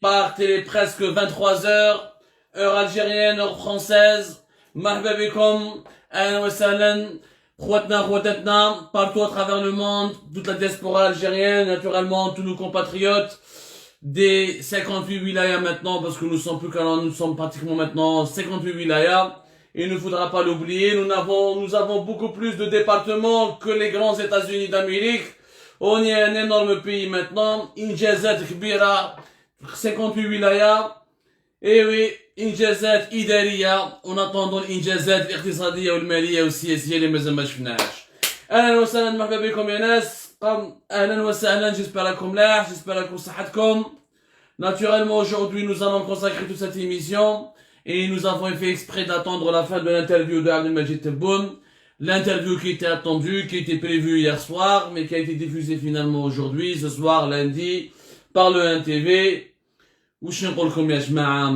par presque 23 heures, heure algérienne, heure française. Marhaba bikom, ahlan wa sahlan, khouatna, khouatatna, partout à travers le monde, toute la diaspora algérienne, naturellement, tous nos compatriotes des 58 wilayas maintenant, parce que nous sommes pratiquement maintenant 58 wilayas. Il ne faudra pas l'oublier, nous avons beaucoup plus de départements que les grands États-Unis d'Amérique. On est un énorme pays maintenant. Injazat Kbira, 58 wilayas. Et oui, Injazat Idariya, en attendant l'Injazat Iqtisadiya ou le Maliya ou Siyasiya, les mazal ma shfnahch. Ahlan wa sahlan, marhaba bikum ya nas. Ahlan wa sahlan, j'espère lakoum lah, j'espère lakoum sahatkoum. Naturellement, aujourd'hui, nous allons consacrer toute cette émission. Et nous avons fait exprès d'attendre la fin de l'interview de Abdelmajid Tebboune. L'interview qui était attendue, qui était prévue hier soir, mais qui a été diffusée finalement aujourd'hui, ce soir, lundi, par le 1TV. وش نقولكم يا جماعة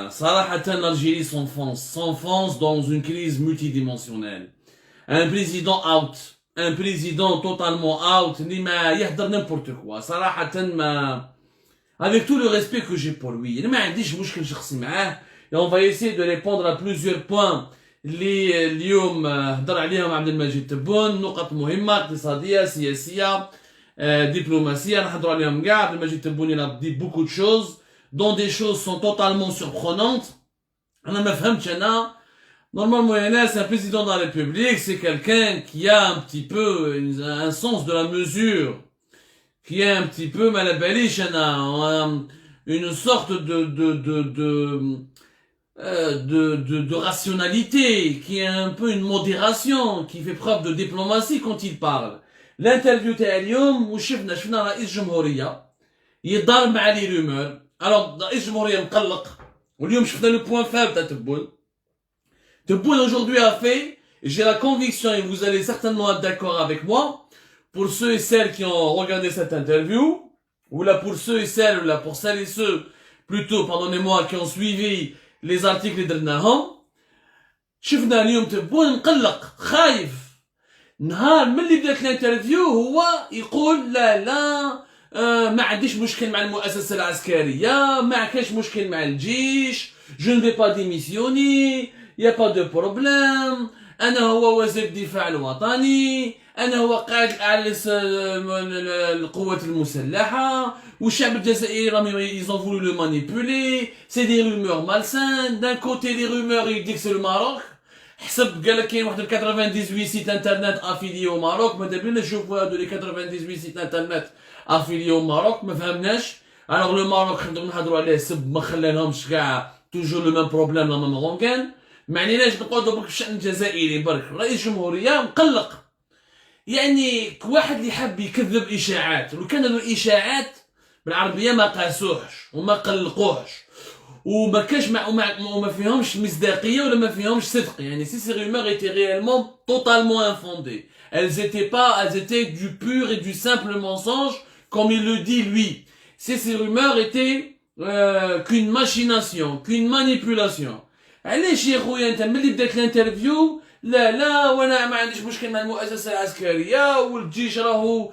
صراحة l'Algérie s'enfonce dans une crise multidimensionnelle. Un président out, un président totalement out, اللي ما يهدر n'importe quoi. صراحة ما avec tout le respect que j'ai pour lui. ما عنديش مشكل شخصي معاه. Et on va essayer de répondre à plusieurs points اللي اليوم هدر عليهم عبد المجيد تبون، نقط مهمة اقتصادية سياسية diplomatie, il a dit beaucoup de choses, dont des choses sont totalement surprenantes. Normalement, c'est un président de la République, c'est quelqu'un qui a un petit peu un sens de la mesure, qui a un petit peu une sorte de rationalité, qui a un peu une modération, qui fait preuve de diplomatie quand il parle. L'interview تاع اليوم شفنا رئيس جمهورية يضارب مع لي رومور. الوغ رئيس جمهورية مقلق واليوم شفنا لو بوين فاب تاع تبون aujourd'hui a fait, j'ai la conviction et vous allez certainement être d'accord avec moi, pour ceux et celles qui ont regardé cette interview, ou là pour ceux et celles, ou là pour celles et ceux plutôt, pardonnez-moi, qui ont suivi les articles درناهم, شفنا اليوم تبون مقلق خايف. نهار من اللي بدات الانترفيو هو يقول لا ما عنديش مشكل مع المؤسسة العسكرية، ما كاش مشكل مع الجيش، je ne vais pas démissionner، y a pas de problème، انا هو وزير الدفاع الوطني، انا هو قائد الاعلى القوات المسلحة، والشعب الجزائري راهم ils ont voulu le manipuler، c'est des rumeurs malsaines. D'un côté les rumeurs il dit que c'est le Maroc، حسب قال لك كاين واحد 98 سيت انترنت افيليي au Maroc. ماذا بينا نشوفوا هادو لي 98 سيت انترنت افيليي au Maroc، ما فهمناش. الوغ لو ماروك نهضروا عليه سب ما خلالهمش كاع توجور لو ميم بروبليم لا ميم غونكان. ما عنيناش نقعدوا برك في الشأن الجزائري برك. رئيس جمهورية مقلق، يعني كواحد اللي حاب يكذب اشاعات، ولو كان الاشاعات بالعربية ما قاسوهش وما قلقوهش وما كاش وما فيهمش مصداقيه ولا ما فيهمش صدق. يعني ces rumeurs étaient réellement totalement infondées. Elles étaient du pur et du simple mensonge comme il le dit lui. Ces rumeurs étaient qu'une machination, qu'une manipulation. علاش يا خويا انت ملي بدات الانترفيو لا وانا ما عنديش مشكل مع المؤسسه العسكريه والجيش راهو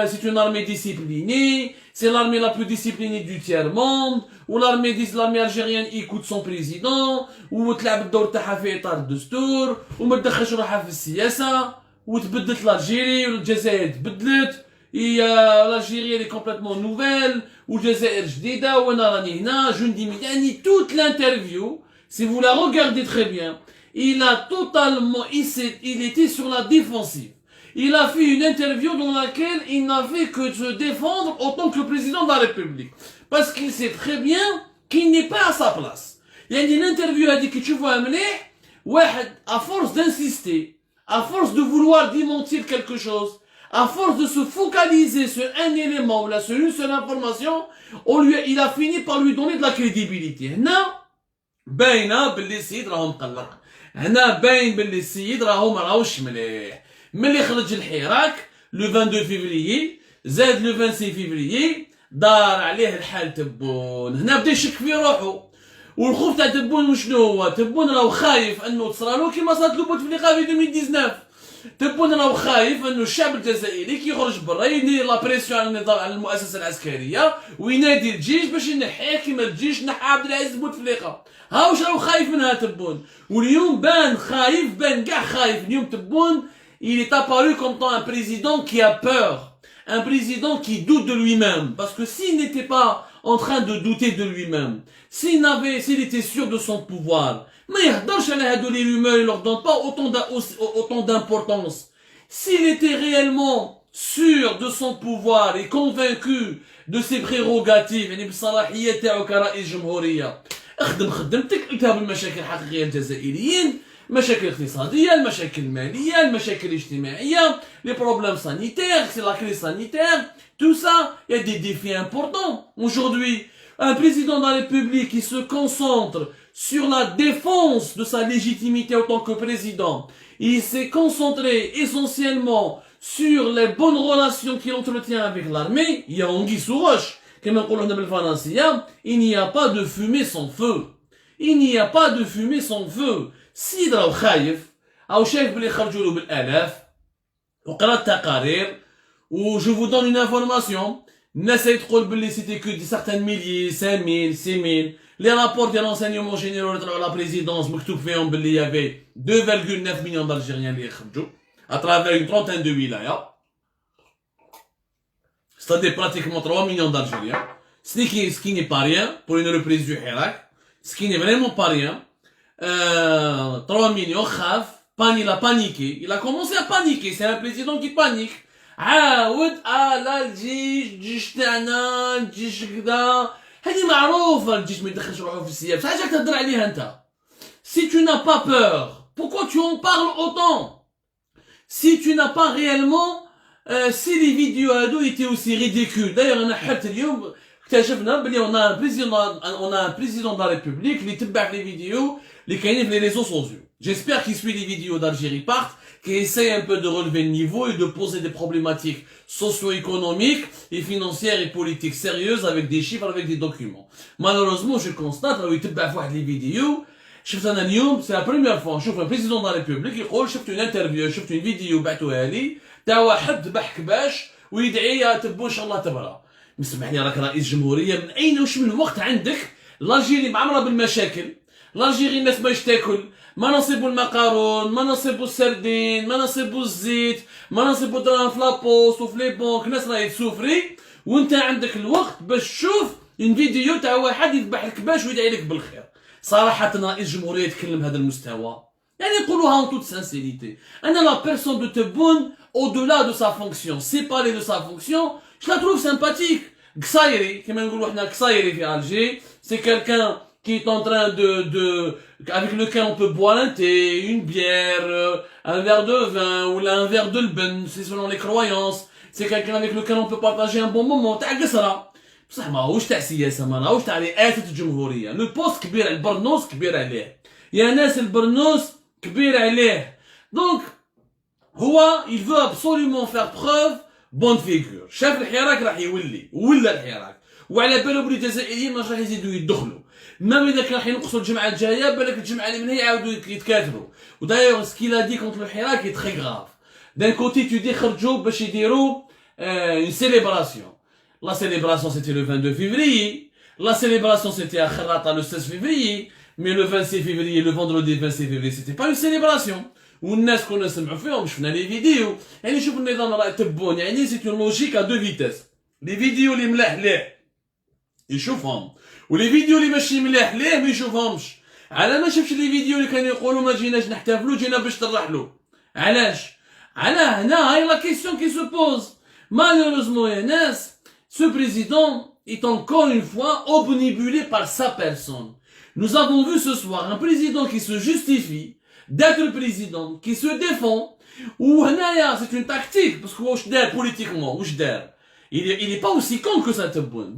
c'est une armée disciplinée، c'est l'armée la plus disciplinée du tiers-monde، l'armée algérienne écoute son président، وتلعب الدور تاعها في اطار الدستور، وما تدخلش روحها في السياسه، وتبدلت l'Algérie والجزائر تبدلت، l'Algérie elle est complètement nouvelle، والجزائر جديده وانا راني هنا جندي ميداني. toute l'interview si vous la regardez très bien, il était sur la défensive. Il a fait une interview dans laquelle il n'a fait que se défendre en tant que président de la République. Parce qu'il sait très bien qu'il n'est pas à sa place. Il y a une interview a dit que tu vois à force d'insister, à force de vouloir démentir quelque chose, à force de se focaliser sur un élément ou sur une seule information, il a fini par lui donner de la crédibilité. Non, باينه باللي السيد راهو مقلق. هنا باين باللي السيد راهو ما راهوش مليح. ملي خرج الحراك لو 22 فيفريي زاد لو 26 فيفريي دار عليه الحال تبون. هنا بدا يشك في روحه، والخوف تاع تبون وشنو هو؟ تبون راهو خايف انه تصرالو كيما صارت له بوتفليقه في 2019. تبون راهو خايف انه الشعب الجزائري كي يخرج برا يدير لا بريسيون على النظام على المؤسسه العسكريه وينادي الجيش باش ينحيه كيما الجيش نحى عبد العزيز بوتفليقه. ها واش راهو خايف منها تبون. واليوم بان خايف، بان كاع خايف. اليوم تبون il est apparu comme un président qui a peur, un président qui doute de lui-même, parce que s'il n'était pas en train de douter de lui-même, s'il était sûr de son pouvoir, mais les rumeurs ne leur donnent pas autant d'importance. S'il était réellement sûr de son pouvoir et convaincu de ses prérogatives, يعني بالصلاحية تاعو كرئيس جمهورية، اخدم خدمتك، التهاب المشاكل الحقيقية الجزائريين، مشاكل اقتصادية، المشاكل المالية، المشاكل الاجتماعية, les problèmes sanitaires, c'est la crise sanitaire, tout ça, il y a des défis importants. Aujourd'hui, un président de la République qui se concentre sur la défense de sa légitimité en tant que président, il s'est concentré essentiellement sur les bonnes relations qu'il entretient avec l'armée, il y a anguille sous roche, comme on dit en français, il n'y a pas de fumée sans feu. Il n'y a pas de fumée sans feu. السيد راهو خايف او شايف بلي خرجوا له بالالاف وقرات تقارير و جو فو دون اون انفورماسيون. الناس تقول بلي سيتي كو دي سارتان ميليي 5000 6000 لي رابور ديال لونسينيومون جينيرال اللي طلعوا لا بريزيدونس مكتوب فيهم بلي يافي 2.9 مليون دالجيريان اللي يخرجوا اترافير اون ترونتين دو ولايه ستادي براتيكمون 3 مليون دالجيريان سكي ني با ريان بور اون ريبريز دو حراك سكي ني فريمون با ريان. 3 millions, khaf, il a paniqué, il a commencé à paniquer, c'est un président qui panique. عاود لا الجيش تاعنا الجيش كذا هذه معروفة الجيش ما يدخلش روحو في السياسة حاجة تهضر عليها انت. Si tu n'as pas peur, pourquoi tu en parles autant? Si tu n'as pas réellement si les vidéos هادو étaient aussi ridicules. D'ailleurs انا حتى اليوم اكتشفنا بلي on a un président de la République اللي تبع في les vidéos les canaux les réseaux sociaux. J'espère qu'il suit les vidéos d'Algérie Part, qui essaye un peu de relever le niveau et de poser des problématiques socio-économiques et financières et politiques sérieuses avec des chiffres, avec des documents. Malheureusement, je constate, les vidéos, c'est la première fois, je vois un président de la République, il dit, une interview, une vidéo, تاع واحد ذبح كباش ويدعي تبو ان شاء الله تبرا. مسمحني راك رئيس جمهوريه من اين وش من وقت عندك الجيري معمره بالمشاكل. الجيري الناس ما يشتاكل ما نصيبوا المقارون ما نصيبوا السردين ما نصيبوا الزيت ما نصيبوا دراهم في لابوست وفي لي بونك الناس راهي تسوفري وانت عندك الوقت باش تشوف اون فيديو تاع واحد يذبح الكباش ويدعي لك بالخير. صراحه رئيس جمهوريه يتكلم هذا المستوى يعني نقولوها en toute sincérité. انا لا بيرسون دو تبون au-delà de sa fonction, séparée de sa fonction, je la trouve sympathique. Gsaïri, qui m'a dit Gsaïri في Alger, c'est quelqu'un qui est en train avec lequel on peut boire un thé, une bière, un verre de vin, ou un verre de l'ben, c'est selon les croyances. C'est quelqu'un avec lequel on peut partager un bon moment. تاع قصرة. بصح ماهوش تاع سياسة ماهوش تاع رئاسة الجمهورية. لو بوست كبير على البرنوس كبير عليه. يا ناس البرنوس كبير عليه. Donc il veut absolument faire preuve bonne figure. شاف الحراك راح يولي ولا الحراك وعلى باله بلي الجزائريين راح يزيدوا يدخلوا. ما اذا كان راح ينقصوا الجمعه الجايه بالك الجمعه اللي منها يعاودوا يتكاثروا. ودايوغ سكيلا دي كونتر الحراك est très grave. D'un côté tu dis خرجوا باش يديروا une célébration. La célébration c'était le 22 février. La célébration c'était à Kharrata le 16 février. Mais le 26 février, le vendredi 26 février, c'était pas une célébration. والناس كنا نسمعوا فيهم شفنا لي فيديو يعني شوف النظام راه تبون يعني سي اون لوجيك ا دو فيتاس. لي فيديو اللي ملاح ليه يشوفهم ولي فيديو اللي ماشي ملاح ليه ما يشوفهمش. على ما شفتش لي فيديو اللي كانوا يقولوا ما جيناش نحتفلوا جينا باش نرحلوا. علاش؟ على هنا هاي لا كيسيون كي سو بوز. مالوروزمون يا ناس ce président est encore une fois obnubilé par sa personne. Nous avons vu ce soir un président qui se justifie d'être le président, qui se défend, ou c'est une tactique, parce que politiquement, il est pas aussi con que ça.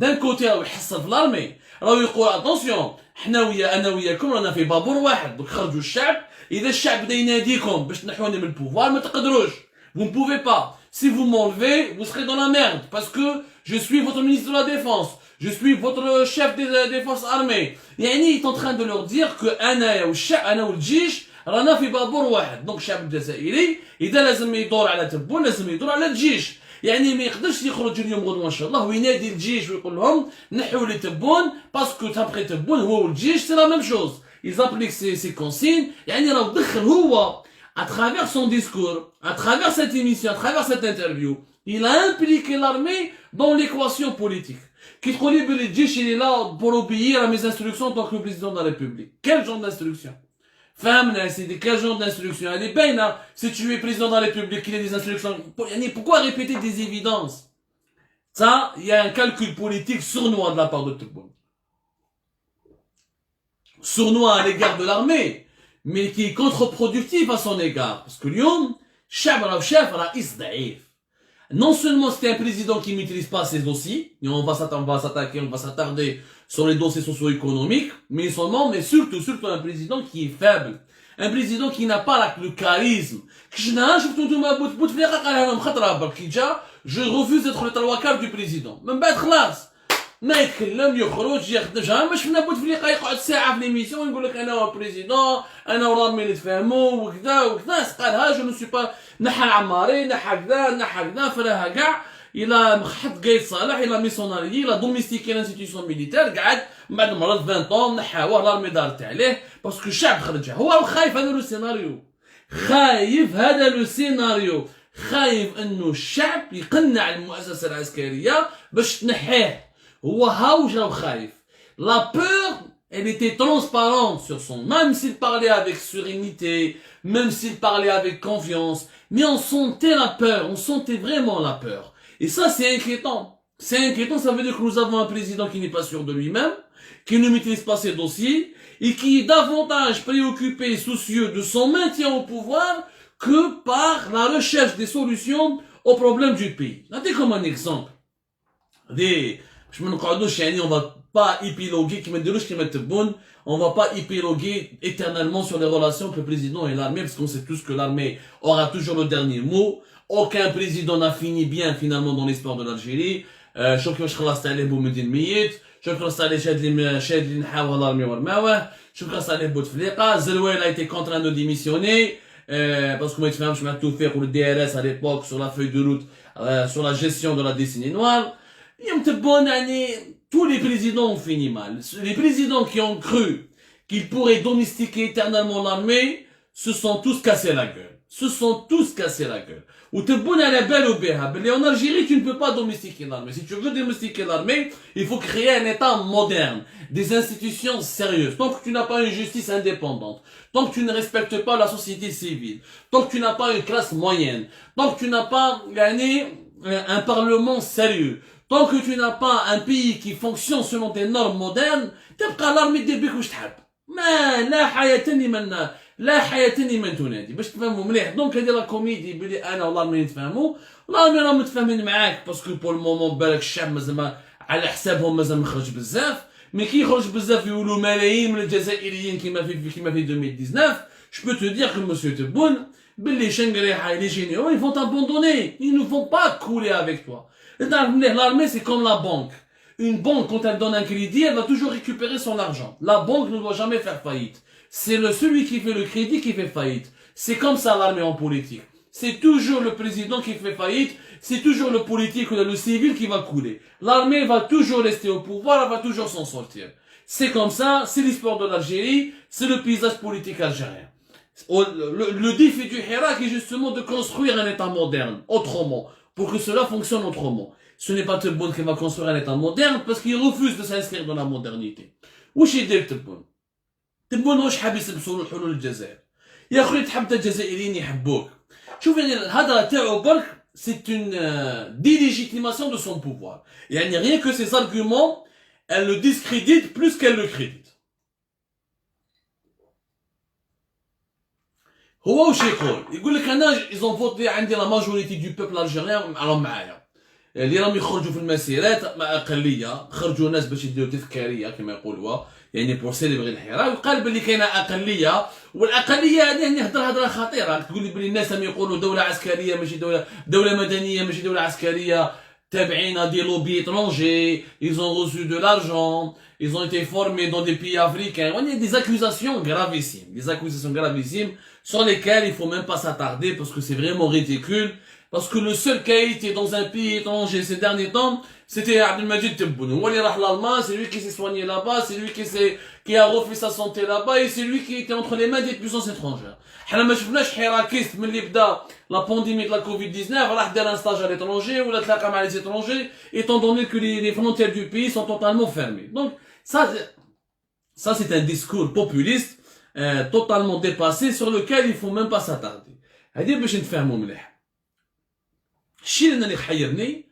D'un côté, il حصل في l'armée, alors il dit attention, احنا انا وياكم رانا في بابور واحد، donc خرجوا الشعب، إذا الشعب بدا يناديكم باش تنحوني من البوفوار ما تقدروش. Vous ne pouvez pas. Si vous m'enlevez, vous serez dans la merde, parce que je suis votre ministre de la Défense, je suis votre chef des forces armées. يعني il est en train de leur dire que أنا والجيش رانا في بابور واحد. دونك الشعب الجزائري اذا لازم يدور على تبون لازم يدور على الجيش. يعني ما يقدرش يخرج اليوم غدوه ان شاء الله وينادي الجيش ويقول لهم نحوا لي تبون باسكو تابخي تبون هو والجيش سي لا ميم شوز. ils appliquent ces consignes. يعني راه دخل هو à travers son discours, à travers cette émission, à travers cette interview, il a impliqué l'armée dans l'équation politique. Qui te dit que le Djich il est là pour obéir à mes instructions en tant que président de la République. Quel genre d'instruction? Femme, c'est quel genre d'instruction? Elle est belle, hein? Si tu es président de la République, il y a des instructions. Pourquoi répéter des évidences? Ça, il y a un calcul politique sournois de la part de tout le monde. Sournois à l'égard de l'armée, mais qui est contre-productif à son égard. Parce que Lyon, non seulement c'était un président qui ne maîtrise pas ses dossiers, et on va s'attarder sur les dossiers socio-économiques, mais seulement, mais surtout un président qui est faible. Un président qui n'a pas le charisme. Je refuse d'être le trois quarts du président. Même pas خلاص. ما يتكلم يخرج يخرج ما شفنا بوتفليقه يقعد ساعه في ليميسيون يقول لك انا هو بريزيدون انا ورامي نتفاهموا وكذا وكذا قالها جو نو سي با نحى عماري نحى كذا نحى كذا فراها كاع الى حط قايد صالح الى ميسوناريي الى دوميستيكي لانستيتيسيون ميليتير قعد من بعد مرض 20 طون نحاوه الارمي دارت عليه باسكو الشعب خرج هو خايف هذا لو سيناريو خايف هذا لو سيناريو خايف انه الشعب يقنع المؤسسه العسكريه باش تنحيه هو هاوش راهو خايف. La peur, elle était transparente sur son... Même s'il parlait avec sérénité, même s'il parlait avec confiance, mais on sentait la peur, on sentait vraiment la peur. Et ça, c'est inquiétant. C'est inquiétant, ça veut dire que nous avons un président qui n'est pas sûr de lui-même, qui ne maîtrise pas ses dossiers, et qui est davantage préoccupé et soucieux de son maintien au pouvoir que par la recherche des solutions aux problèmes du pays. Regardez comme un exemple. On va pas épiloguer, on va pas épiloguer éternellement sur les relations entre le président et l'armée, parce qu'on sait tous que l'armée aura toujours le dernier mot. Aucun président n'a fini bien finalement dans l'histoire de l'Algérie. Zerouel a été contraint de démissionner, parce que moi je m'ai tout fait pour le DRS à l'époque, sur la feuille de route, sur la gestion de la décennie noire. Tous les présidents ont fini mal. Les présidents qui ont cru qu'ils pourraient domestiquer éternellement l'armée se sont tous cassés la gueule. Se sont tous cassés la gueule. Ou en Algérie, tu ne peux pas domestiquer l'armée. Si tu veux domestiquer l'armée, il faut créer un État moderne, des institutions sérieuses. Tant que tu n'as pas une justice indépendante, tant que tu ne respectes pas la société civile, tant que tu n'as pas une classe moyenne, tant que tu n'as pas un parlement sérieux, tant que tu n'as pas un pays qui fonctionne selon des normes modernes, تبقى l'armée دير بك واش تحب. ما لا حياة لمن لا حياة لمن تنادي باش تفهموا مليح. دونك هذه لا كوميدي بلي انا والارمي نتفاهموا، الارمي راهم متفاهمين معاك باسكو بور المومون بالك الشعب مازال على حسابهم مازال ما خرج بزاف، مي كي يخرج بزاف يولوا ملايين من الجزائريين كيما في 2019. Je peux te dire que monsieur Tebboune, باللي شنقريحه les généraux ils vont t'abandonner, ils ne vont pas couler avec toi. L'armée, c'est comme la banque. Une banque, quand elle donne un crédit, elle va toujours récupérer son argent. La banque ne doit jamais faire faillite. C'est celui qui fait le crédit qui fait faillite. C'est comme ça l'armée en politique. C'est toujours le président qui fait faillite, c'est toujours le politique ou le civil qui va couler. L'armée va toujours rester au pouvoir, elle va toujours s'en sortir. C'est comme ça, c'est l'histoire de l'Algérie, c'est le paysage politique algérien. Le défi du Hirak est justement de construire un État moderne, autrement. Pour que cela fonctionne autrement. Ce n'est pas Tebboune qui va construire un État moderne parce qu'il refuse de s'inscrire dans la modernité. واش يدير تبون؟ تبون واش حاب يسبسوا له حلول الجزائر؟ يا خويا تحب الجزائريين يحبوك. شوف يعني الهضره تاعو برك c'est une délégitimation de son pouvoir. يعني rien que ses arguments, elle le discrédite plus qu'elle le crédite. هو واش يقول لك انا ايزون فوتي عندي لا ماجوريتي دو بوبل الجيريان راهم معايا اللي راهم يخرجوا في المسيرات مع اقليه، خرجوا ناس باش يديروا تذكاريه كما يقولوها يعني بور سيليبري الحراك، وقال بلي كاينه اقليه والاقليه هذه يعني هضره خطيره. تقول لي بلي الناس راهم يقولوا دوله عسكريه ماشي دوله مدنيه ماشي دوله عسكريه. تابعين à des lobbies étrangers, ils ont reçu de l'argent, ils ont été formés dans des pays africains. On a des accusations gravissimes sur lesquelles il faut même pas s'attarder parce que c'est vraiment ridicule. Parce que le seul qui a été dans un pays étranger ces derniers temps, c'était Abdelmajid Tebboune. L'Allemagne, c'est lui qui s'est soigné là-bas, c'est lui qui a refait sa santé là-bas, et c'est lui qui était entre les mains des puissances étrangères. حنا ما شفناش حراكيست ملي بدا la pandémie de la Covid-19 راح دار un stage à l'étranger ou تلاقى مع les étrangers, étant donné que les frontières du pays sont totalement fermées. Donc ça c'est un discours populiste totalement dépassé sur lequel il faut même pas s'attarder. هذه باش نفهموا مليح. الشيء اللي حيرني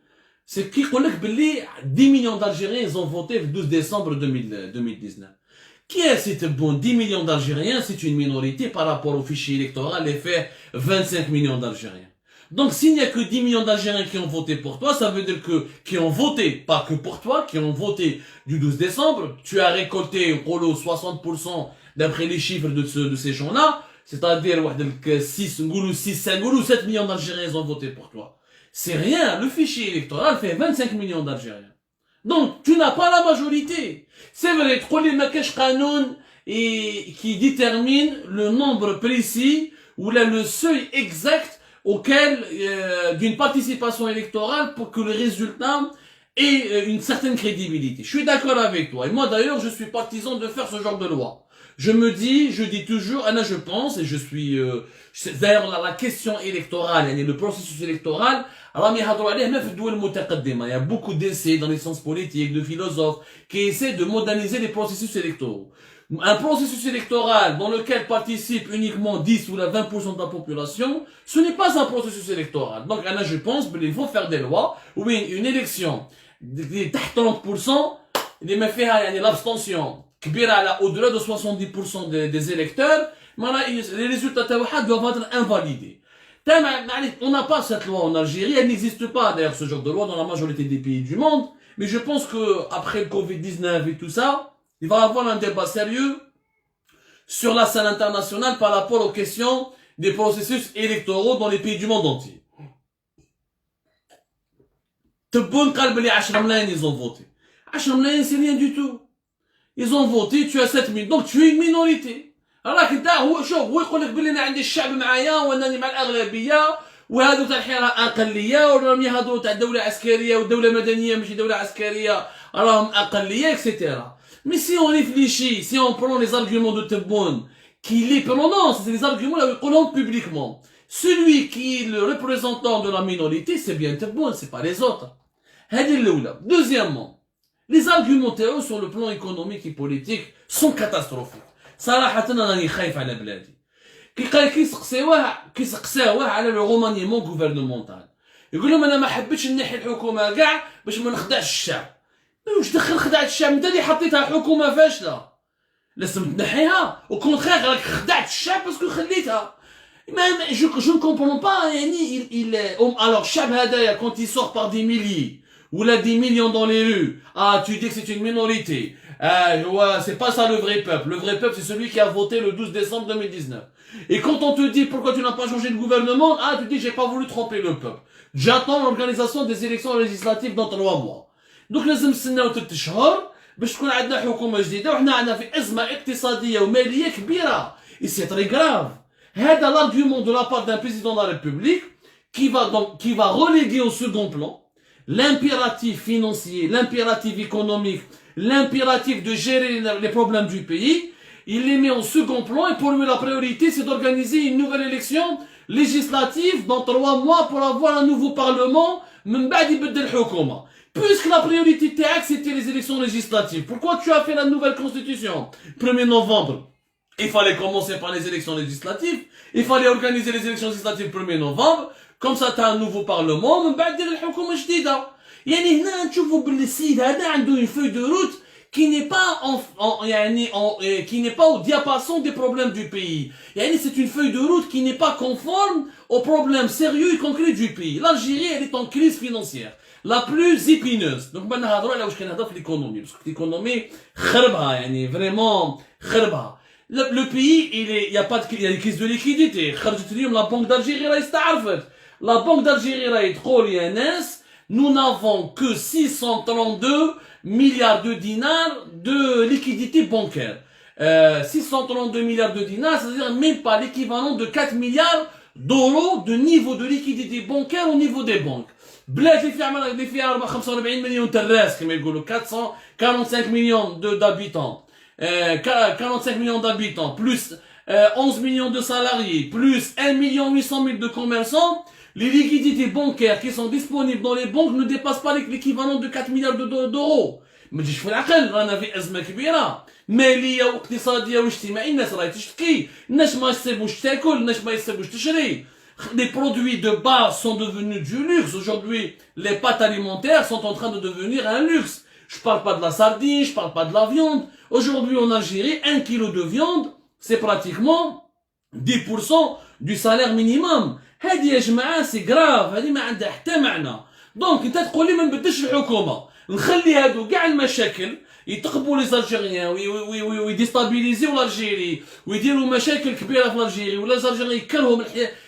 c'est qui يقول لك باللي 10 millions d'Algériens ils ont voté le 12 décembre 2019. Qui est cet bon 10 millions d'Algériens, c'est une minorité par rapport au fichier électoral et fait 25 millions d'Algériens. Donc s'il n'y a que 10 millions d'Algériens qui ont voté pour toi, ça veut dire que qui ont voté, pas que pour toi, qui ont voté du 12 décembre, tu as récolté 60% d'après les chiffres de ces gens-là, c'est-à-dire 6, 5 ou 7 millions d'Algériens ont voté pour toi. C'est rien, le fichier électoral fait 25 millions d'Algériens. Donc, tu n'as pas la majorité. C'est vrai, les Makash Kanoun qui détermine le nombre précis ou là, le seuil exact auquel d'une participation électorale pour que le résultat ait une certaine crédibilité. Je suis d'accord avec toi. Et moi d'ailleurs, je suis partisan de faire ce genre de loi. Je dis toujours, Anna, je pense, et je suis, d'ailleurs, la question électorale, le processus électoral, il y a beaucoup d'essais dans les sciences politiques, de philosophes, qui essaient de moderniser les processus électoraux. Un processus électoral dans lequel participent uniquement 10 ou 20% de la population, ce n'est pas un processus électoral. Donc, Anna, je pense qu'il faut faire des lois, où une élection, de 30%, l'abstention, au-delà de 70% des électeurs, les résultats doivent être invalidés. On n'a pas cette loi en Algérie, elle n'existe pas d'ailleurs ce genre de loi dans la majorité des pays du monde, mais je pense que après le Covid-19 et tout ça, il va y avoir un débat sérieux sur la scène internationale par rapport aux questions des processus électoraux dans les pays du monde entier. Tebboune قال بلي 10 ملايين ils ont voté. 10 ملايين c'est rien du tout. Ils ont voté, tu as 7 000, donc tu es une minorité. راك انت هو شوف هو يقول لك بلي انا عندي الشعب معايا وانني مع الاغلبيه وهذو تاع الحين راه اقليه وراهم يهضروا تاع دوله عسكريه ودوله مدنيه ماشي دوله عسكريه راهم اقليه اكسيتيرا. Mais si on réfléchit, si on prend les arguments de Tebboune, qui les prononce, c'est les arguments là, qu'on publiquement. Celui qui est le représentant de la minorité, c'est bien Tebboune, c'est pas les autres. Deuxièmement, les argumentaires sur le plan économique et politique sont catastrophiques. صراحة أنا راني خايف على بلادي. كيسقساوه على لو رومانيمون غوفرنمونتال. يقول لهم أنا ما حبيتش نحي الحكومة كاع باش ما نخدعش الشعب. واش دخل خدعت الشعب؟ انت اللي حطيتها حكومة فاشلة. لازم تنحيها، au contraire راك خدعت الشعب باسكو خليتها. Je ne comprends pas, alors الشعب هذايا quand il sort par des milliers ou là des millions dans les rues, ah tu dis que c'est une minorité. Ouais, c'est pas ça le vrai peuple. Le vrai peuple, c'est celui qui a voté le 12 décembre 2019. Et quand on te dit pourquoi tu n'as pas changé de gouvernement, ah, tu dis j'ai pas voulu tromper le peuple. J'attends l'organisation des élections législatives dans 3 mois. Donc لازم نستناو 3 شهور باش تكون عندنا حكومة جديدة وحنا عندنا في أزمة اقتصادية ومالية كبيرة. Et c'est très grave. هذا l'argument de la part d'un président de la République qui va reléguer au second plan l'impératif financier, l'impératif économique, l'impératif de gérer les problèmes du pays, il les met en second plan et pour lui la priorité c'est d'organiser une nouvelle élection législative dans 3 mois pour avoir un nouveau parlement, من بعد يبدل الحكومة. Puisque la priorité TAC c'était les élections législatives, pourquoi tu as fait la nouvelle constitution 1er novembre? Il fallait commencer par les élections législatives, il fallait organiser les élections législatives 1er novembre, comme ça t'as un nouveau parlement, من بعد دير الحكومة جديدة. يعني هنا نشوفوا باللي السيد هذا عنده une feuille de route qui n'est pas au diapason des problèmes du pays. يعني c'est une feuille de route qui n'est pas conforme aux problèmes sérieux et concrets du pays. L'Algérie elle est en crise financière la plus épineuse. Donc ما نهضروا على واش كنهضر في l'économie parce que l'économie خربها يعني vraiment خربها. Le pays il y a des crises de liquidité. خرجت اليوم la banque d'Algérie راهي استعرفت. La banque d'Algérie راهي تقول يا ناس nous n'avons que 632 milliards de dinars de liquidité bancaire. 632 milliards de dinars, c'est-à-dire même pas l'équivalent de 4 milliards d'euros de niveau de liquidité bancaire au niveau des banques. بلاد اللي فيها 45 مليون تراس كما يقولوا 445 millions d'habitants, 45 millions d'habitants, plus 11 millions de salariés, plus 1 800 000 de commerçants, les liquidités bancaires qui sont disponibles dans les banques ne dépassent pas l'équivalent de 4 milliards d'euros. ما تجيش في العقل، رانا في ازمه كبيره ماليه واقتصاديه واجتماعيه، الناس راهي تشتكي، الناس ما يصيبوش تاكل، الناس ما يصيبوش تشري. Les produits de base sont devenus du luxe. Aujourd'hui, les pâtes alimentaires sont en train de devenir un luxe. Je parle pas de la sardine, je parle pas de la viande. Aujourd'hui, en Algérie, 1 kilo de viande, c'est pratiquement 10% du salaire minimum. هذه يا جماعة c'est grave، هذه ما عندها حتى معنى. Donc انت تقول لي ما نبدلش الحكومة، نخلي هادو كاع المشاكل يتقبوا لي زالجيريان ويديستابيليزيو الجيري ويديروا مشاكل كبيره في الجيري، ولا الجيريان يكرهوا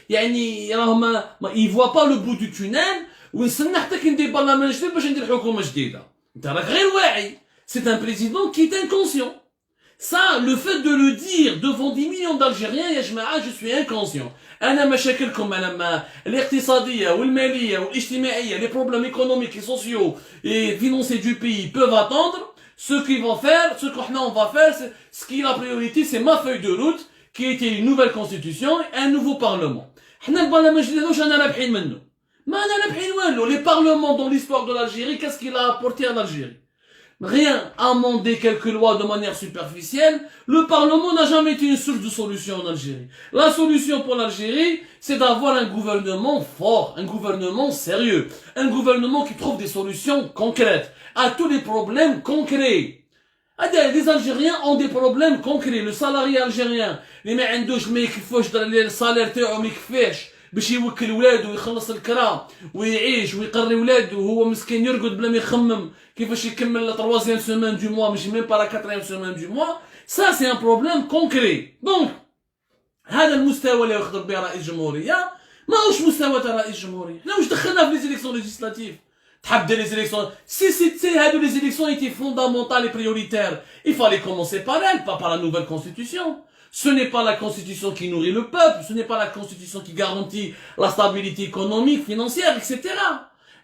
يعني راهم ما يفوا با لو بو دو تونيل، ونستنى حتى كي ندير برلمان جديد باش ندير حكومه جديده. انت راك غير واعي. سي ان بريزيدون كي est inconscient. Ça, le fait de le dire devant 10 millions d'Algériens, يا جماعة, je suis inconscient. أنا مشاكلكم لما الاقتصادية والمالية والاجتماعية, les problèmes économiques et sociaux et financiers du pays peuvent attendre. Ce qu'ils vont faire, ce qu'on va faire, ce qui est la priorité, c'est ma feuille de route, qui était une nouvelle constitution et un nouveau parlement. حنا البرلمان الجديد واش رانا رابحين منه؟ ما رانا رابحين والو. Les parlements dans l'histoire de l'Algérie, qu'est-ce qu'il a apporté à l'Algérie? Rien. Amender quelques lois de manière superficielle. Le Parlement n'a jamais été une source de solution en Algérie. La solution pour l'Algérie, c'est d'avoir un gouvernement fort, un gouvernement sérieux, un gouvernement qui trouve des solutions concrètes à tous les problèmes concrets. Les Algériens ont des problèmes concrets. Le salarié algérien, les ما عندوش ما يكفوش الصالير تاعو ما يكفاش باش يوكل ولادو ويخلص الكرا ويعيش ويقري ولادو وهو مسكين يرقد بلا ما يخمم كيفاش يكمل لا 3e semaine du mois ماشي même pas la 4e semaine du mois. Ça c'est un problème concret. Donc هذا المستوى اللي يخضر به رئيس الجمهورية ماهوش مستوى تاع رئيس الجمهورية. حنا واش دخلنا في لي زيليكسيون ليجيسلاتيف؟ تحب دير لي زيليكسيون si هادو لي زيليكسيون étaient fondamentales et prioritaires, il fallait commencer par elle, pas par la nouvelle constitution. Ce n'est pas la constitution qui nourrit le peuple, ce n'est pas la constitution qui garantit la stabilité économique, financière, etc.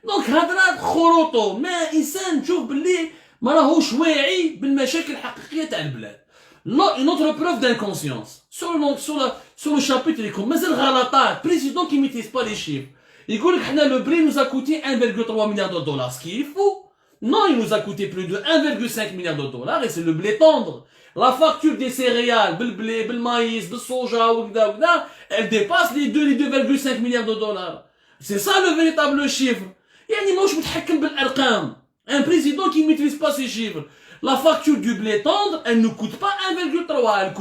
Donc هضرات خروطو ما انسان تشوف باللي ما راهوش واعي بالمشاكل الحقيقيه تاع البلاد. Une autre preuve d'inconscience sur le chapitre اللي يكون مازال غلطات. Président qui maîtrise pas les chiffres. يقول لك حنا le prix nous a coûté 1,3 milliard de dollars, ce qui est fou. Non, il nous a coûté plus de 1,5 milliard de dollars et c'est le blé tendre. La facture des céréales, بالblé, بالmaïs, بالsoja, وكذا, elle dépasse les 2,5 milliards de dollars. C'est ça le véritable chiffre. يعني ماهوش متحكم بالارقام. Un président qui ne maîtrise pas ces chiffres. La facture du blé tendre, elle ne coûte pas 1,3,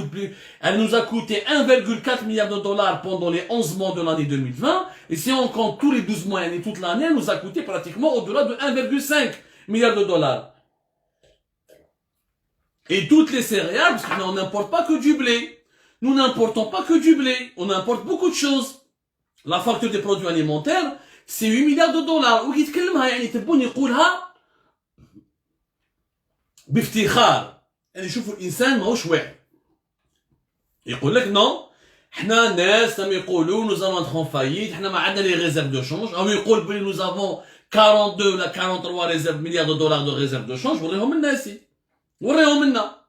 elle nous a coûté 1,4 milliard de dollars pendant les 11 mois de l'année 2020. Et si on compte tous les 12 mois et toute l'année, elle nous a coûté pratiquement au-delà de 1,5 milliard de dollars. Et toutes les céréales, parce qu'on n'importe pas que du blé. Nous n'importons pas que du blé. On importe beaucoup de choses. La facture des produits alimentaires, c'est 8 milliards de dollars. Ou يتكلمها يعني تبون يقولها بافتخار. يعني شوفوا الإنسان ماهوش واعي. يقول لك نو حنا الناس راهم يقولوا nous allons être en faillite, حنا ما عندنا les réserves de change. أو يقول بلي nous avons 42 ولا 43 réserves milliards de dollars de réserves de change. وريهم لنا سي. وريهم لنا.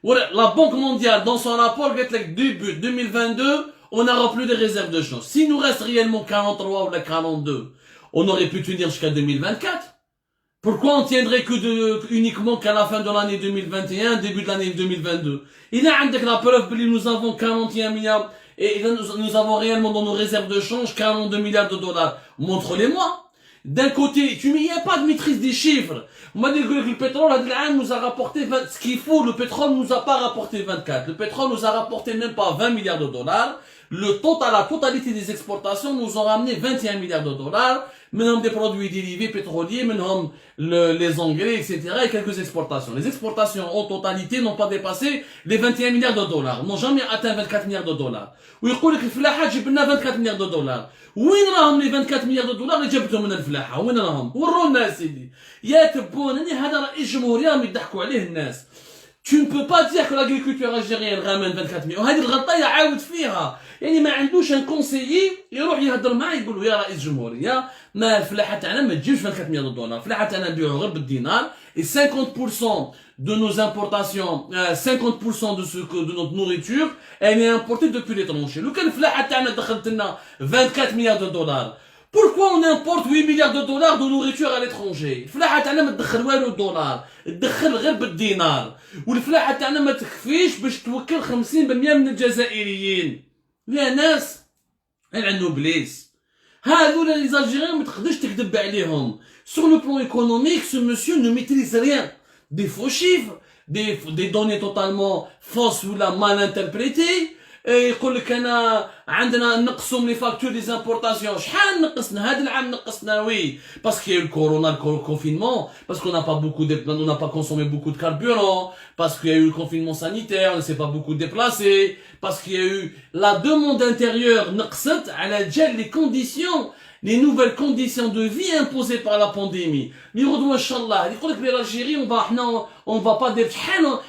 La Banque mondiale dans son rapport قالت لك début 2022 on n'aura plus de réserves de change. S'il nous reste réellement 43 ou 42, on aurait pu tenir jusqu'à 2024. Pourquoi on tiendrait uniquement qu'à la fin de l'année 2021, début de l'année 2022? Il y a la preuve que nous avons 41 milliards et nous avons réellement dans nos réserves de change 42 milliards de dollars. Montre-les-moi. D'un côté, il n'y a pas de maîtrise des chiffres. On m'a dit que le pétrole nous a rapporté ce qu'il faut. Le pétrole nous a pas rapporté 24. Le pétrole nous a rapporté même pas 20 milliards de dollars. La totalité des exportations nous ont ramené 21 milliards de dollars, même des produits dérivés pétroliers, même les engrais, etc. et quelques exportations. Les exportations en totalité n'ont pas dépassé les 21 milliards de dollars, n'ont jamais atteint 24 milliards de dollars. ويقول لك الفلاحة جيب لنا 24 milliards de dollars. وين راهم لي 24 milliards de dollars اللي جبتهم من الفلاحة؟ وين راهم؟ ورونا يا سيدي. يا تبونني هذا رئيس جمهورية راهم يضحكوا عليه الناس. Tu ne peux pas dire que l'agriculture algérienne ramène 24 millions. وهذه الغلطة يعاود فيها. يعني ما عندوش ان كونسيي يروح يهضر معاه يقول له يا رئيس جمهورية ما الفلاحة تاعنا ما تجيبش 24 مليون دولار، الفلاحة تاعنا نبيعوا غير بالدينار et 50% de nos importations, 50% de de notre nourriture, elle est importée depuis l'étranger. لو كان الفلاحة تاعنا دخلت لنا 24 milliards de dollars. Pourquoi on importe 8 milliards de dollars de nourriture à l'étranger؟ الفلاحة تاعنا ما تدخل والو الدولار، تدخل غير بالدينار، والفلاحة تاعنا ما تكفيش باش توكل 50% من الجزائريين. يا ناس عندهم بليس. هذولا لي زالجيريان ما تقدرش تكذب عليهم. Sur le plan économique, ce monsieur ne maîtrise rien. Des faux chiffres, des données totalement fausses ou la mal interprétées. يقول لك انا عندنا نقصوا من لي فاكتور دي زامبورتاسيون. شحال نقصنا هذا العام؟ نقصنا وي باسكو يا الكورونا الكونفينمون، باسكو on n'a pas consommé beaucoup de carburant, parce qu'il y a eu le confinement sanitaire, on ne s'est pas beaucoup déplacé, parce qu'il y a eu la demande intérieure نقصت على جال les conditions, les nouvelles conditions de vie imposées par la pandémie. يردوا ان شاء الله يقول لك l'Algérie on va pas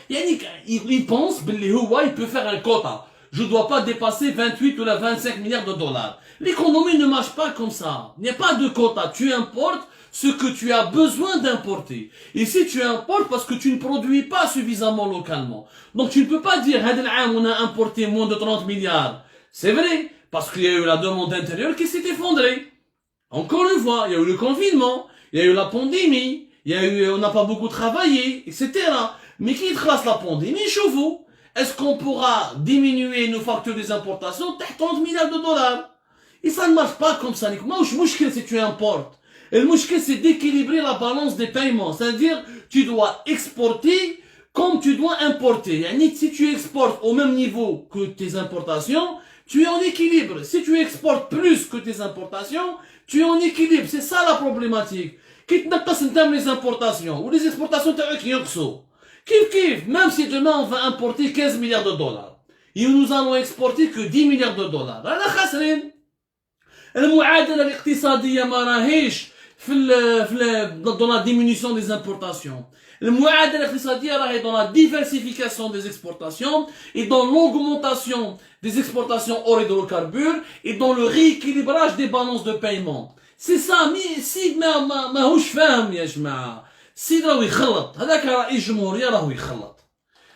يعني il pense باللي هو il peut faire un quota. Je ne dois pas dépasser 28 ou 25 milliards de dollars. L'économie ne marche pas comme ça. Il n'y a pas de quota. Tu importes ce que tu as besoin d'importer. Et si tu importes parce que tu ne produis pas suffisamment localement. Donc tu ne peux pas dire, on a importé moins de 30 milliards. C'est vrai, parce qu'il y a eu la demande intérieure qui s'est effondrée. Encore une fois, il y a eu le confinement, il y a eu la pandémie, on n'a pas beaucoup travaillé, etc. Mais qui trace la pandémie, chauffe-vous. Est-ce qu'on pourra diminuer nos factures des importations de 30 milliards de dollars? Et ça ne marche pas comme ça. Moi, je mouchkel si tu importes. Et le mouchkel, c'est d'équilibrer la balance des paiements. C'est-à-dire, tu dois exporter comme tu dois importer. Si tu exportes au même niveau que tes importations, tu es en équilibre. Si tu exportes plus que tes importations, tu es en équilibre. C'est ça la problématique. Quitte n'a pas les importations, ou les exportations, tu as qui Kif, même si demain on va importer 15 milliards de dollars, et nous allons exporter que 10 milliards de dollars. أنا خاسرين. المعادلة الاقتصادية ما راهيش dans la diminution des importations. المعادلة الاقتصادية راهي dans la diversification des exportations et dans l'augmentation des exportations hors hydrocarbures et dans le rééquilibrage des balances de paiement. C'est ça. Mais si ما هوش فاهم يا جماعة. السيد راهو يخلط، هذاك رئيس جمهورية راهو يخلط،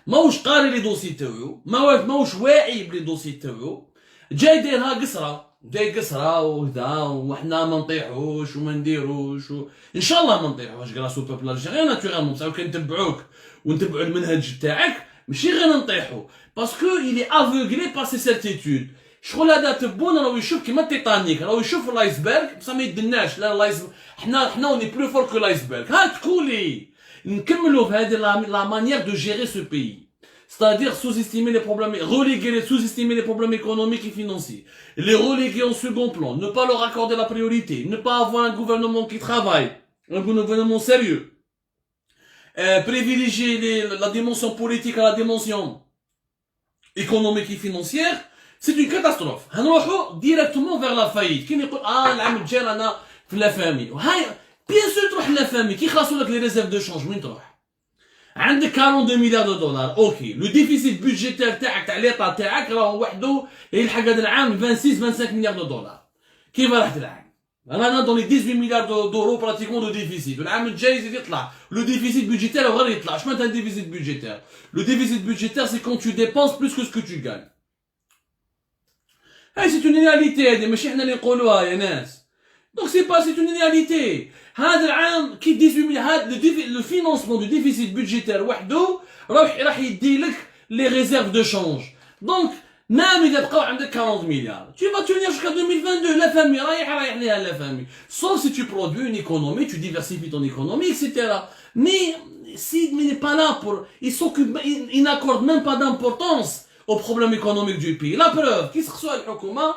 ماهوش قاري لي دوسي تاعو، ماهوش واعي بلي دوسي تاعو، جاي دايرها قصرة، جاي قصرة وهدا وحنا ما نطيحوش وما نديروش ان شاء الله ما نطيحوش كراس او بوبل الجيريان ناتورالمون بصح كان نتبعوك ونتبعوا المنهج تاعك ماشي غير نطيحو، باسكو إلي افوغلي بار سي سيرتيتود. شغل هذا تبون راهو يشوف كيما التيتانيك، راهو يشوف الايسبرغ بصح ما يدناش. لا الايسبرغ حنا اوني بلو فور كو الايسبرغ. ها تكولي نكملوا في هذه لا مانيير دو جيري سو بيي، c'est-à-dire sous-estimer les problèmes, sous-estimer les problèmes économiques et financiers, les reléguer en second plan, ne pas leur accorder la priorité, ne pas avoir un gouvernement qui travaille, un gouvernement sérieux, privilégier la dimension politique à la dimension économique et financière. C'est une catastrophe. هنروحوا directement vers la faillite. كي يقول العام الجاي انا في لا فامي، وهاي بيان سور تروح لا فامي كي يخلصوا لك لي ريزيرف دو شونج وين تروح؟ عندك 42 مليار دولار، اوكي، لو ديفيسيت بودجيتير تاعك تاع ليطا تاعك راهو وحده يلحق هذا العام 25 مليار دولار. كيف راح تلعب؟ رانا دون لي 18 مليار دورو براتيكمون دو ديفيسيت، والعام الجاي يزيد يطلع، لو ديفيسيت بودجيتير غير يطلع. اش معناتها ديفيسيت بودجيتير؟ لو ديفيسيت بودجيتير سي كون تو ديبونس بلوس كو سكو تو غان. هاي سي اون رياليتي، هذه ماشي حنا اللي نقولوها يا ناس. دونك سي با سي اون رياليتي. هذا العام كي 18 مليار هذا لو فينونسمون دو ديفيسيت بودجيتير وحده راح يدي لك لي ريزيرف دو شونج. دونك مام اذا بقاو عندك 40 مليار tu vas tenir jusqu'à 2022. La famille رايح ليها la famille, sauf si tu produis une économie, tu diversifies ton économie, etc. Mais s'il n'est pas là pour, il n'accorde même pas d'importance au problème économique du pays. La preuve كي سقسوا الحكومه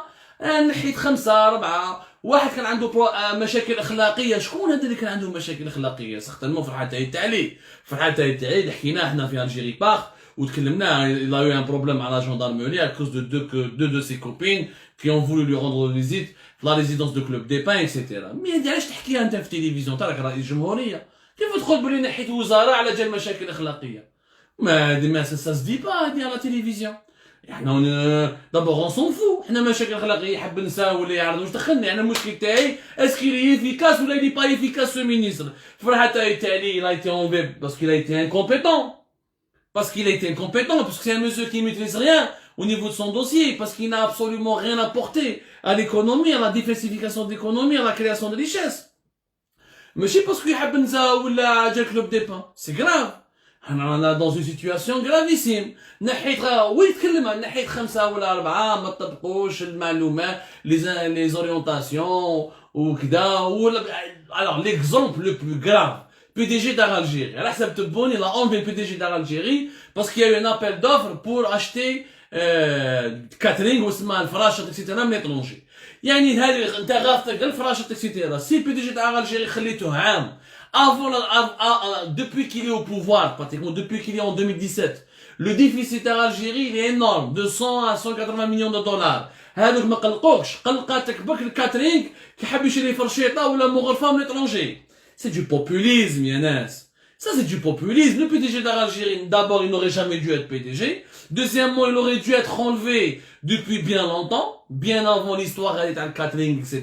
نحيت 5 4 واحد كان عنده مشاكل اخلاقيه. شكون هذا اللي كان عنده مشاكل اخلاقيه؟ سختنمو فرحات تاعي فرحات تاعي اللي حكيناه حنا في الجيري باغ وتكلمنا. il a eu un problème à la gendarmerie à cause de deux de ses copines qui ont voulu lui rendre visite في la résidence de club des pins etc. مي هادي علاش تحكيها انت في التلفزيون؟ تراك رئيس جمهوريه، كيف تقول بلي نحيت وزاره على جال مشاكل اخلاقيه؟ ما ça se dit pas هادي على التلفزيون. احنا دابور on s'en fout. حنا مشاكل اخلاقيه حاب نساو ولا يعرض واش دخلني انا. المشكل تاعي اسكي لي افيكاس ولا لي با افيكاس سو مينيستر. فرحه تاعي il a été enlevé parce qu'il a été incompétent. Parce qu'il a été incompétent, parce que c'est un monsieur qui ne maîtrise rien au niveau de son dossier, parce qu'il n'a absolument rien apporté à l'économie, à la diversification de l'économie, à la création de richesses. Mais je sais pas ce qu'il y a ou la club des pains. C'est grave. On est dans une situation gravissime. نحيت ويتكلم عن نحيت 5 ولا 4 ما تطبقوش المعلومات les orientations وكذا ولا. Alors l'exemple le plus grave, PDG d'Algérie. على حسب تبون il a enlevé le PDG d'Algérie parce qu'il y a eu un appel d'offres pour acheter catering واسمها الفراشة etc. من l'étranger. يعني هذه انت غافتك الفراشة etc. سي PDG d'Algérie خليته عام avant depuis qu'il est au pouvoir, pratiquement depuis qu'il est en 2017, le déficit à Algérie il est énorme, de 100 à 180 millions de dollars. هذوك ما قلقوكش، قلقاتك بك الكاترينغ كي حاب يشري فرشيطه ولا مغرفه من l'étranger. C'est du populisme, Yanas. Ça, c'est du populisme. Le PDG d'Algérie, d'abord, il n'aurait jamais dû être PDG. Deuxièmement, il aurait dû être enlevé depuis bien longtemps, bien avant l'histoire avec le catering, etc.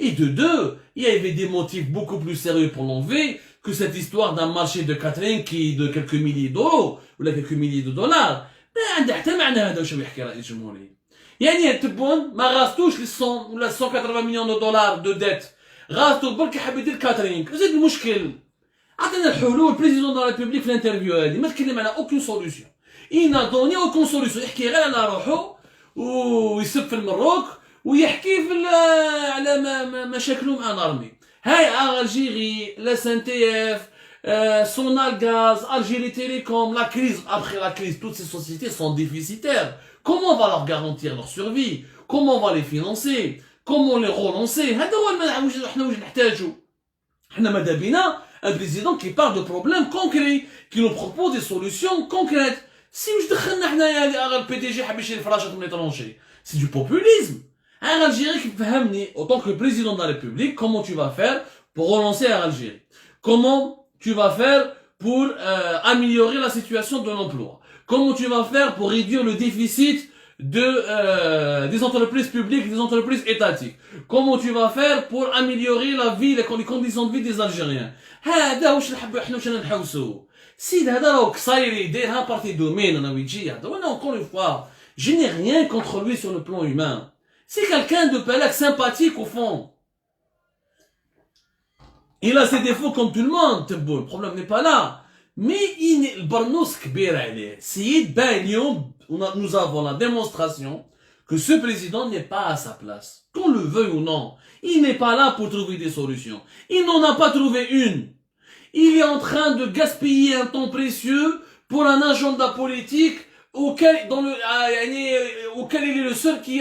Et de deux, il y avait des motifs beaucoup plus sérieux pour l'enlever que cette histoire d'un marché de catering qui est de quelques milliers d'euros, ou là quelques milliers de dollars. Mais عندها حتى معنى هذا واش يحكي رئيس الجمهورية. يعني تبون ما غاستوش لي 100 ولا 180 مليون دولار دو ديت. غاستو برك حاب يدير كاترينغ. زيد المشكل عطينا الحلول. بريزيدون دو لا ريبوبليك في الانترفيو هذه ما تكلم على اوكين سوليوشن. إينا دوني اوكين سوليوشن. يحكي غير على روحو ويسب في المروك ويحكي في على مشاكلهم مع الارمي. هاي الجيري لا SNTF Sonalgaz, Algérie Télécom, la crise, après la crise, toutes ces sociétés sont déficitaires. Comment on va leur garantir leur survie? Comment on va les financer? Comment les relancer? هذا هو المدعو احنا واش نحتاجو. احنا ماذا بينا un président qui parle de problèmes concrets, qui nous propose des solutions concrètes. Si واش دخلنا حنايا البي دي جي حاب يشري فراشة من l'étranger, c'est du populisme. Un Algérie qui fait en tant que président de la République, comment tu vas faire pour relancer l'Algérie? Comment tu vas faire pour améliorer la situation de l'emploi? Comment tu vas faire pour réduire le déficit des entreprises publiques et des entreprises étatiques? Comment tu vas faire pour améliorer la vie, les conditions de vie des Algériens? هذا واش نحبوا احنا واش نحوسوا. سيد هذا راهو قصيري دايرها بارتي دومين انا ويجي هذا. وانا encore une fois, je n'ai rien contre lui sur le plan humain. C'est quelqu'un de palais sympathique au fond. Il a ses défauts comme tout le monde, le problème n'est pas là. Mais le barnous kbir عليه. Seyid Bayoum, nous avons la démonstration que ce président n'est pas à sa place. Qu'on le veuille ou non, il n'est pas là pour trouver des solutions. Il n'en a pas trouvé une. Il est en train de gaspiller un temps précieux pour un agenda politique auquel il est le seul qui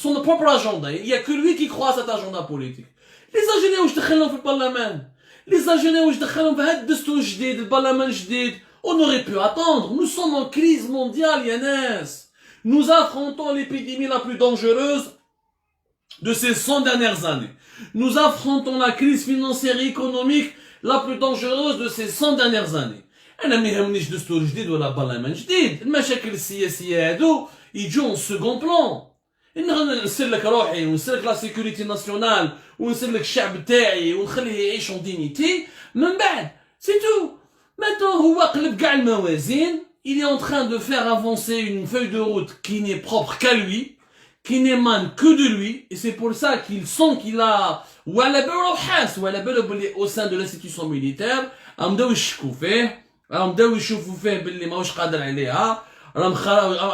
son propre agenda. Il n'y a que lui qui croit à cet agenda politique. Les Algériens واش دخلهم في البرلمان. Les Algériens واش دخلهم في هذا الدستور الجديد البرلمان الجديد. On aurait pu attendre. Nous sommes en crise mondiale, Yanis. Nous affrontons l'épidémie la plus dangereuse de ces 100 dernières années. Nous affrontons la crise financière et économique la plus dangereuse de ces 100 dernières années. انا ما يهمنيش دستور جديد ولا برلمان جديد. المشاكل السياسيه هادو يجوا en second plan. نسير لك روحي ونسير لك لا سيكوريتي ناسيونال ونسير لك الشعب تاعي ونخليه يعيش en dignité من بعد سي تو. Maintenant هو قلب كاع الموازين. Il est en train de faire avancer une feuille de route qui n'est propre qu'à lui, qui n'émane que de lui, et c'est pour ça qu'il sent qu'il a au sein de l'institution militaire بداو يشكوا فيه. بداو يشوفوا فيه باللي ماهوش قادر عليها.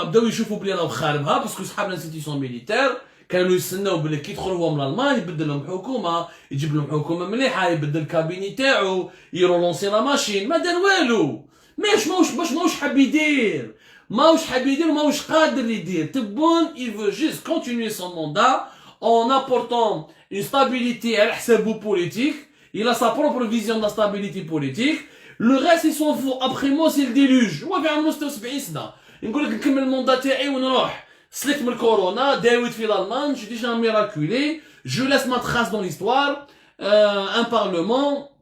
بداو يشوفوا بلي راهو خاربها باسكو صحاب الانستيتيسيون ميليتير كانوا يستناو بلي كي يدخل هو من المان يبدل لهم حكومه، يجيب لهم حكومه مليحه، يبدل الكابيني تاعو، يرولونسي لا ماشين. ما دار والو. ماهوش حاب يدير. Tebboune, il veut juste continuer son mandat en apportant une stabilité à l'hsabou politique. Il a sa propre vision de la stabilité politique. Le reste, il s'en fout. Après moi, c'est le déluge. هو بيعمل 76 سنة. نقول لك نكمل المنdat تاعي ونروح. سلكت من الكورونا، داويت في l'Allemagne, j'ai déjà miraculé. Je laisse ma trace dans l'histoire. Un parlement,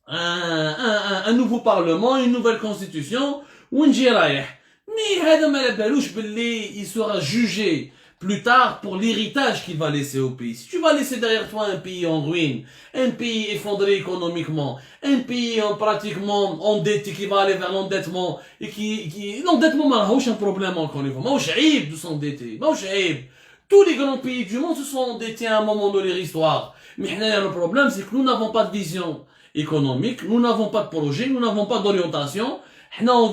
un nouveau parlement, une nouvelle constitution. ونجي رايح. Mais هذا ما على بالوش باللي il sera jugé plus tard pour l'héritage qu'il va laisser au pays. Si tu vas laisser derrière toi un pays en ruine, un pays effondré économiquement, un pays pratiquement endetté qui va aller vers l'endettement, et l'endettement, c'est un problème encore une fois. C'est عيب de s'endetter. C'est عيب. Tous les grands pays du monde se sont endettés à un moment de leur histoire. Mais le problème, c'est que nous n'avons pas de vision économique, nous n'avons pas de projet, nous n'avons pas d'orientation. On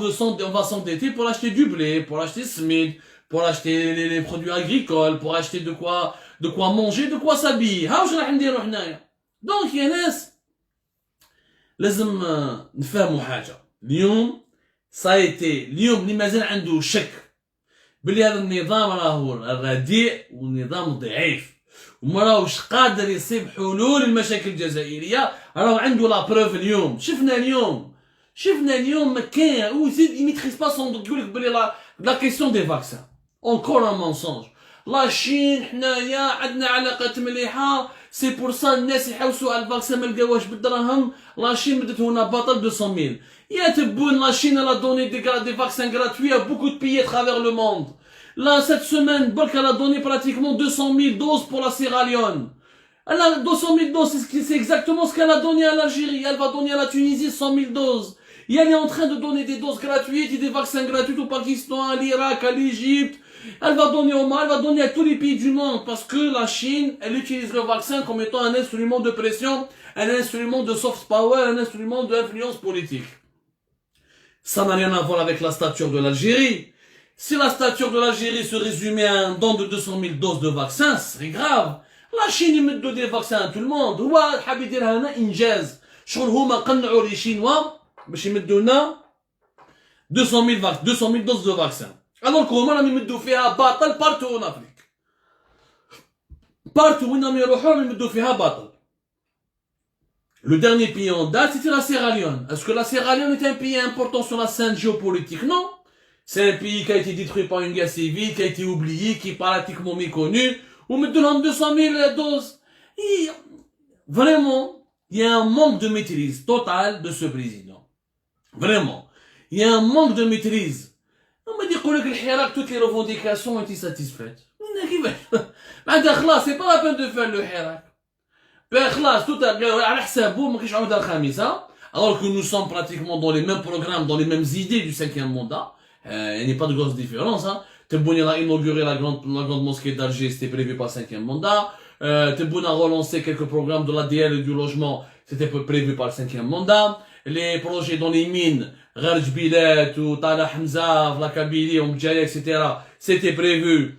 va s'endetter pour acheter du blé, pour acheter smid, pour acheter les produits agricoles, pour acheter de quoi manger, de quoi s'habiller. Donc, il y a ناس لازم نفهموا حاجة. اليوم ça a été اليوم اللي مازال عنده شك بلي هذا النظام راهو رديء ونظام ضعيف وما راهوش قادر يصيب حلول المشاكل الجزائرية، راهو عنده لا بروف اليوم. شفنا اليوم ما كاين وزيد يميتريز با سون يقول لك بلي لا كيسيون دي فاكسان encore un mensonge. لا شين حنايا عندنا علاقات مليحه سي بور سا الناس يحوسوا على الفاكسان ما لقاوهاش بالدراهم. لا شين بدات هنا بطل 200,000 يا تبون. لا شين لا دوني دي فاكسان gratuits à beaucoup de pays à travers le monde. Là cette semaine برك elle a donné pratiquement 200,000 doses pour la Sierra Leone. Elle a 200,000 doses, c'est exactement ce qu'elle a donné à l'Algérie. Elle va donner à la Tunisie 100,000 doses. Et elle est en train de donner des doses gratuites et des vaccins gratuits au Pakistan, à l'Irak, à l'Égypte. Elle va donner au Mali, elle va donner à tous les pays du monde parce que la Chine, elle utilise le vaccin comme étant un instrument de pression, un instrument de soft power, un instrument d'influence politique. Ça n'a rien à voir avec la stature de l'Algérie. Si la stature de l'Algérie se résumait à un don de 200,000 doses de vaccins, ce serait grave. La Chine, ils mettent des vaccins à tout le monde. هو حاب يديرها هنا إنجاز. شغل هما قنعوا les Chinois باش يمدوا لنا 200,000 doses de vaccins. Alors qu'هما راهم يمدوا فيها باطل بارتو en Afrique. Partout où ils يروحوا راهم يمدوا فيها باطل. Le dernier pays en date, c'était la Sierra Leone. Est-ce que la Sierra Leone est un pays important sur la scène géopolitique? Non. C'est un pays qui a été détruit par une guerre civile, qui a été oublié, qui est pratiquement méconnu. Ou mettre 200,000 doses. Et vraiment, il y a un manque de maîtrise totale de ce président. Vraiment. Il y a un manque de maîtrise. On m'a dit que toutes les revendications ont été satisfaites. C'est pas la peine de faire le hirak. Tout alors que nous sommes pratiquement dans les mêmes programmes, dans les mêmes idées du 5e mandat. Il n'y a pas de grosse différence. Tebboune a inauguré la grande mosquée d'Alger, c'était prévu par le 5e mandat. Tebboune a relancé quelques programmes de l'ADL et du logement, c'était prévu par le 5e mandat. Les projets dans les mines, Gharj Bilet ou Tala Hamza, la Kabylie, Omdjaïa, etc. C'était prévu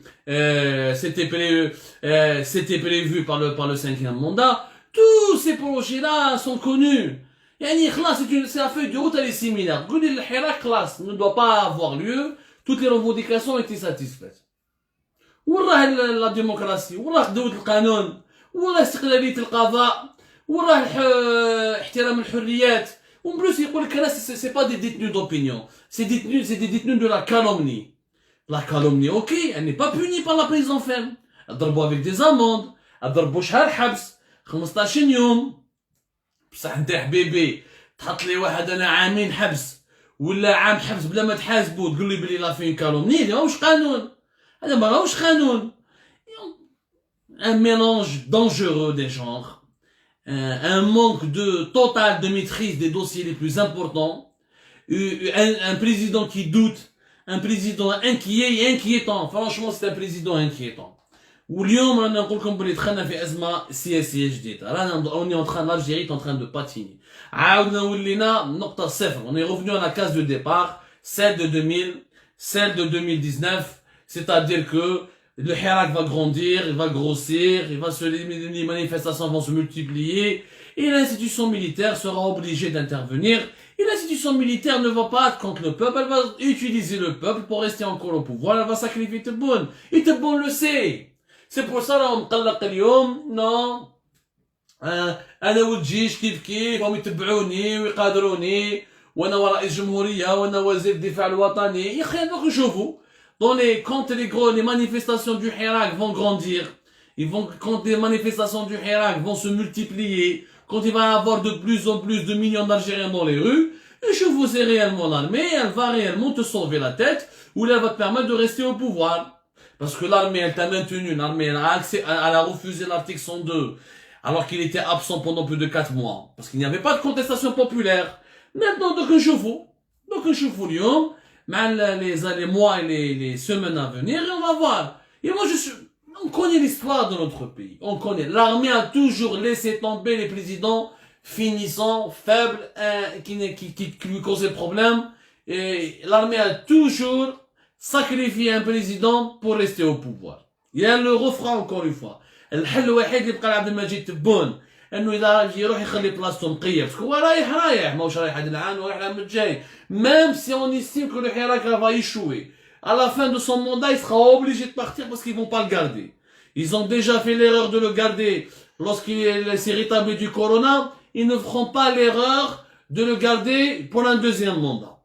par le 5e mandat. Tous ces projets-là sont connus. C'est la feuille de route, elle est similaire. Le hirak classe ne doit pas avoir lieu. Toutes les revendications ont été satisfaites. وراه la démocratie, وراه دولة القانون, وراه استقلالية القضاء, وراه احترام الحريات. En plus, يقول لك là c'est pas des détenus d'opinion, c'est des détenus de la calomnie. La calomnie, ok, elle n'est pas punie par la prison ferme. ضربوا avec des amendes, ضربوا شهر حبس, 15 يوم. بصح انت حبيبي تحط لي واحد انا عامين حبس ولا عام حبس بلا ما تحاسبو تقول لي بلي لا فين كالومني. هذا ماهوش قانون. هذا ما راهوش قانون. Un mélange dangereux des genres, un manque total de maîtrise des dossiers les plus importants, un président qui doute, un président inquiet et inquiétant. Franchement, c'est un président inquiétant. واليوم رانا نقول لكم بلي دخلنا في ازمه سياسيه جديده. l'Algérie est en train de patiner. عاودنا ولينا نقطه صفر. On est revenu à la case de départ, celle de 2000, celle de 2019. C'est-à-dire que le hirak va grandir, il va grossir, les manifestations vont se multiplier et l'institution militaire sera obligée d'intervenir Et l'institution militaire ne va pas être contre le peuple, elle va utiliser le peuple pour rester encore au pouvoir, elle va sacrifier Tebboune. Et Tebboune le sait. C'est pour ça راهم مقلق اليوم non انا والجيش كيف هم يتبعوني ويقادروني وانا رئيس جمهوريه وانا وزير الدفاع الوطني يا اخي دوك نشوفوا quand les manifestations du Hirak vont grandir, quand les manifestations du Hirak vont se multiplier, quand il va y avoir de plus en plus de millions d'Algériens dans les rues, et je vous ai réellement l'armée, elle va réellement te sauver la tête, ou elle va te permettre de rester au pouvoir. Parce que l'armée, elle t'a maintenu, l'armée, elle a refusé l'article 102, alors qu'il était absent pendant plus de 4 mois. Parce qu'il n'y avait pas de contestation populaire. Maintenant, donc un chevaux, Lyon, les mois et les semaines à venir, et on va voir. Et moi, on connaît l'histoire de notre pays. On connaît. L'armée a toujours laissé tomber les présidents finissants, faibles, qui lui causaient problème. Et l'armée a toujours sacrifié un président pour rester au pouvoir. Il y a le refrain encore une fois. الحل الوحيد اللي بقى لعبد المجيد تبون انه اذا يروح يخلي بلاصته نقيه باسكو هو رايح ماهوش رايح هذا العام ورايح العام الجاي même si on estime que le Hirak va échouer à la fin de son mandat il sera obligé de partir parce qu'ils vont pas le garder. Ils ont déjà fait l'erreur de le garder lorsqu'il s'est rétabli du corona, ils ne feront pas l'erreur de le garder pour un deuxième mandat.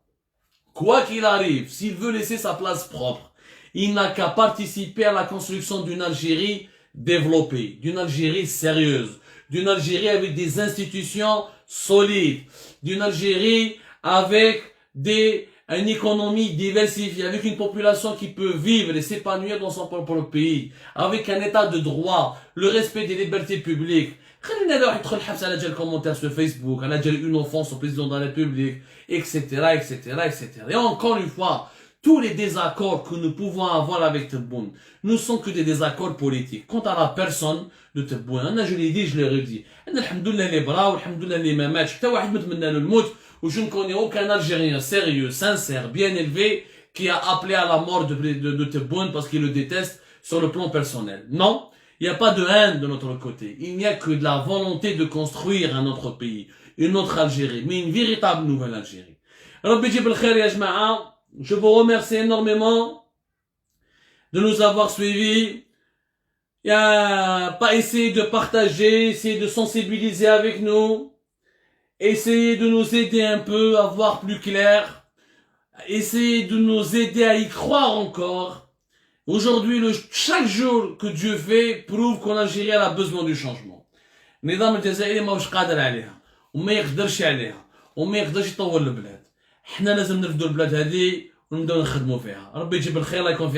Quoi qu'il arrive, s'il veut laisser sa place propre, il n'a qu'à participer à la construction d'une Algérie développée, d'une Algérie sérieuse, d'une Algérie avec des institutions solides, d'une Algérie avec une économie diversifiée, avec une population qui peut vivre et s'épanouir dans son propre pays, avec un état de droit, le respect des libertés publiques. خلينا نروح يدخل الحبس على جال commentaires sur Facebook, على جال une offense au président de la République, etc., etc., etc. Et encore une fois, tous les désaccords que nous pouvons avoir avec Tebboune ne sont que des désaccords politiques. Quant à la personne de Tebboune, je l'ai dit, je l'ai redit. Alhamdoulilah les bras, alhamdoulilah les mamach, t'as واحد متمنى له الموت, où je ne connais aucun Algérien sérieux, sincère, bien élevé, qui a appelé à la mort de Tebboune parce qu'il le déteste sur le plan personnel. Non, il n'y a pas de haine de notre côté. Il n'y a que de la volonté de construire un autre pays, une autre Algérie, mais une véritable nouvelle Algérie. Rabbi Jib al-Khair ya jama'a. Je vous remercie énormément de nous avoir suivis. Pas essayer de partager, essayer de sensibiliser avec nous. Essayer de nous aider un peu à voir plus clair. Essayer de nous aider à y croire encore. Aujourd'hui, chaque jour que Dieu fait prouve qu'en Algérie a besoin du changement. النظام الجزائري ماهوش قادر عليها وما يقدرش عليها وما يقدرش يطور البلاد. احنا لازم نرفدوا البلاد هذه ونبداو نخدموا فيها. ربي يجيب الخير، الله يكون فيها.